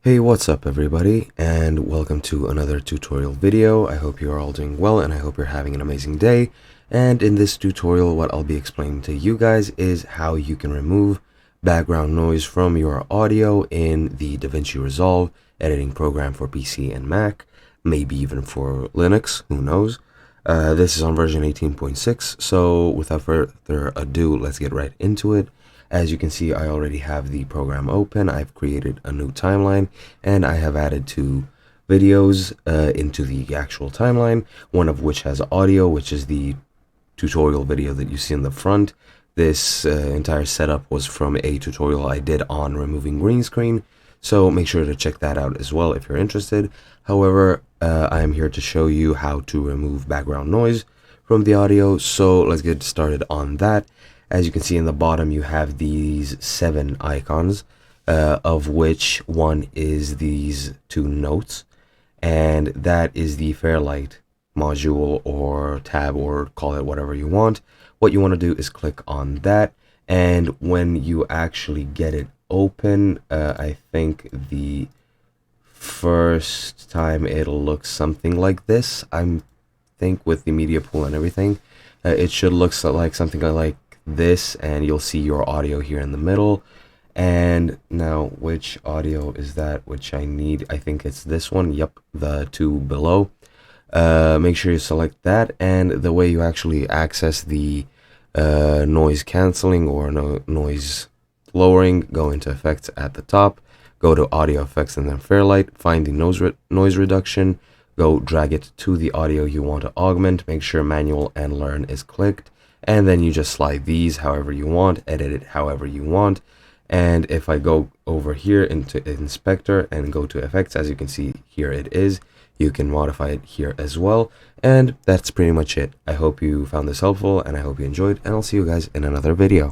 Hey, what's up everybody, and welcome to another tutorial video. I hope you are all doing well, and I hope you're having an amazing day. And in this tutorial, what I'll be explaining to you guys is how you can remove background noise from your audio in the Davinci Resolve editing program for PC and Mac, maybe even for Linux, who knows. This is on version 18.6, so without further ado, let's get right into it. As you can see, I already have the program open. I've created a new timeline, and I have added two videos into the actual timeline, one of which has audio, which is the tutorial video that you see in the front. This entire setup was from a tutorial I did on removing green screen, so make sure to check that out as well if you're interested. However, I am here to show you how to remove background noise from the audio, so let's get started on that. As you can see in the bottom, you have these 7 icons, of which one is these 2 notes, and that is the Fairlight module or tab, or call it whatever you want. What you want to do is click on that, and when you actually get it open, I think the first time it'll look something like this. I think with the media pool and everything, it should look like something like this, and you'll see your audio here in the middle. And now, which audio is that which I need? I think it's this one. Yep, the 2 below. Make sure you select that, and the way you actually access the noise canceling or noise lowering, go into effects at the top, go to audio effects and then Fairlight, find the noise reduction, go drag it to the audio you want to augment, make sure manual and learn is clicked, and then you just slide these however you want, edit it however you want. And if I go over here into inspector and go to effects, as you can see here it is, you can modify it here as well. And that's pretty much it. I hope you found this helpful, and I hope you enjoyed, and I'll see you guys in another video.